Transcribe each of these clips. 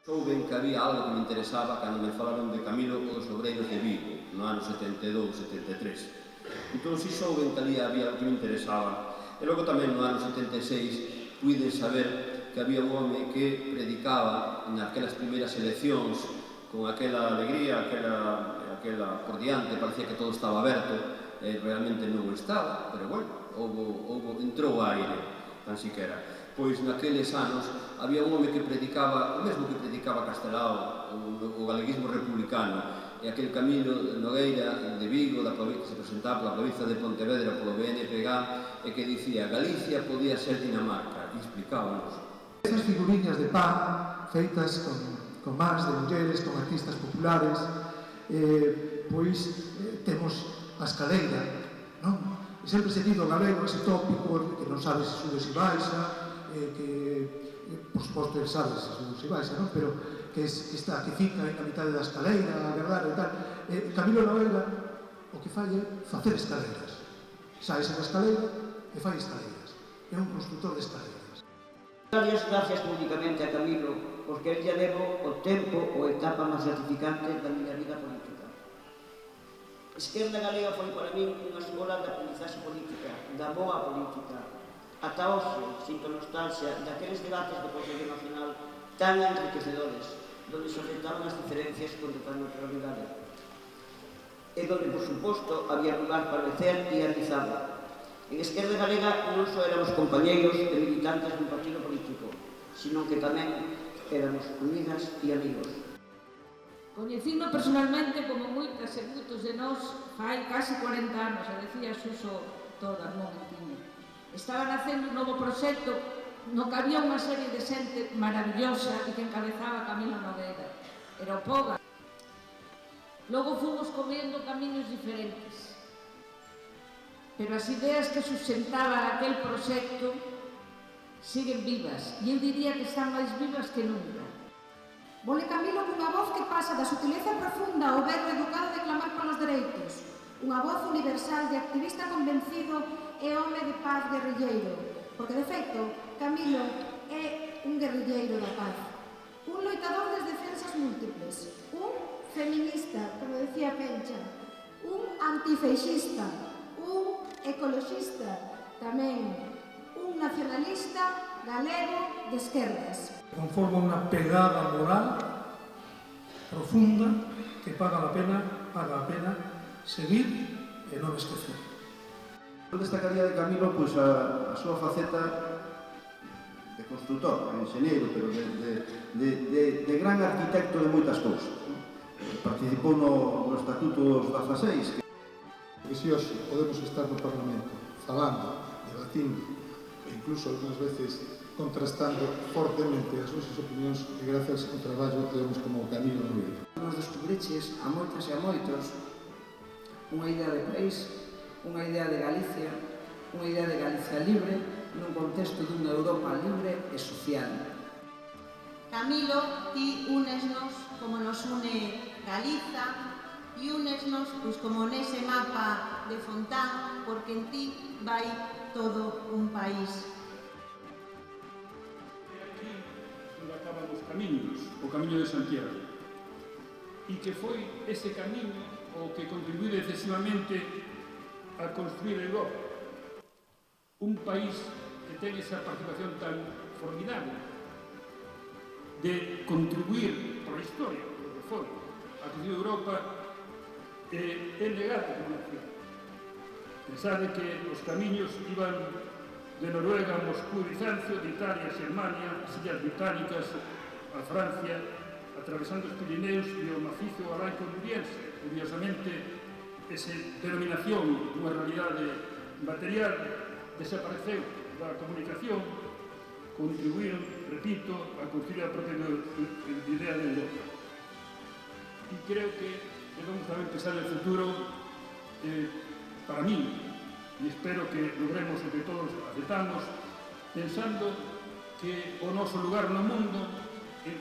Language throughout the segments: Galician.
Souben que había algo que me interesaba cando me falaron de Camilo os Obreiros de Vigo, no ano 72-73. Entón, si souben que ali había algo que me interesaba. E logo tamén no ano 76 puiden saber que había un home que predicaba naquelas primeiras eleccións con aquela alegría, aquela por diante, parecía que todo estaba aberto, e realmente non o estaba, pero bueno, entrou aire, tan siquera. Pois naqueles anos había un home que predicaba, o mesmo que predicaba Castelao, o galeguismo republicano, e aquel Camilo Nogueira de Vigo, que se presentaba pola provincia de Pontevedra polo BNPG, e que dicía Galicia podía ser Dinamarca, e explicábanos. Esas figuriñas de pan feitas con mans de mulleres, con artistas populares, pois temos a escaleira, non? Sempre se dido galego ese tópico que non sabe se sube se baixa, que, por suposto, ele sabe se sube se baixa, non? Pero que está, que fica na mitad da escaleira, a verdade e tal. Camilo Nogueira o que fai é facer escaleiras. Saese da escaleira e fai escaleiras. É un constructor de escaleiras. Gracias públicamente a Camilo, porque el lle debo o tempo ou etapa máis gratificante da miña vida política. Esquerda Galega foi para min unha escola de aprendizaxe política, da boa política. Ata hoxe, sinto nostalgia daqueles debates do Consello Nacional tan enriquecedores, donde se enfrentaban as diferencias con total naturalidade. E donde, por suposto, había lugar para lecer e analizar. En Esquerda Galega non só éramos compañeiros e militantes dun partido político, sino que tamén éramos amigas e amigos. Coñecino personalmente como moitas e moitos de nós fai casi 40 anos, e decía Suso todas, non mentindo. Estaba nacendo un novo proxecto no que había unha serie de xente maravillosa e que encabezaba Camilo Nogueira. Era o Poga. Logo fomos comendo camiños diferentes. Pero as ideas que sustentaba aquel proxecto siguen vivas, e eu diría que están máis vivas que nunca. Vole Camilo cunha voz que pasa da sutileza profunda ao verbo educado de clamar polos dereitos, unha voz universal de activista convencido e home de paz guerrilleiro, porque, de feito, Camilo é un guerrilleiro da paz, un loitador das defensas múltiples, un feminista, como decía Pencha, un antifeixista, un ecoloxista, tamén un nacionalista galego de esquerdas. Conforma unha pegada moral profunda que paga a pena seguir e non esquecer. Eu destacaría de Camilo pois, a súa faceta de constructor, de enxeñeiro, pero de gran arquitecto de moitas cousas. Participou no Estatuto dos 16. Porque se hoxe podemos estar no Parlamento falando, debatindo e incluso algunhas veces contrastando fortemente as nosas opinións e gracias ao traballo que temos como Camilo Nogueira. Nos descubriches a moitas e a moitos unha idea de país, unha idea de Galicia, unha idea de Galicia libre nun contexto dunha Europa libre e social. Camilo, ti únesnos como nos une Galiza e únesnos pois como nese mapa de Fontán, porque en ti vai todo un país. Aquí onde acaban os camiños, o Camiño de Santiago, e que foi ese camiño o que contribuiu decisivamente a construir Europa, un país que ten esa participación tan formidable de contribuir por a historia, porque foi a construir Europa é negado como nación. Pensade que os camiños iban de Noruega a Moscú e Bizancio, de Italia a Xermania, as Illas Británicas, a Francia, atravesando os Pirineus e o macizo alaico-luriense. Curiosamente, esa denominación dunha realidade material desapareceu da comunicación, contribuíron, repito, a construir a propia idea de Europa. E creo que debemos tamén pensar en el futuro para mí, e espero que logremos o que todos aceptamos, pensando que o noso lugar no mundo,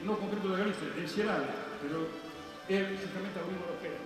non concreto de Galicia, en xeral, pero é justamente a Unión Europea.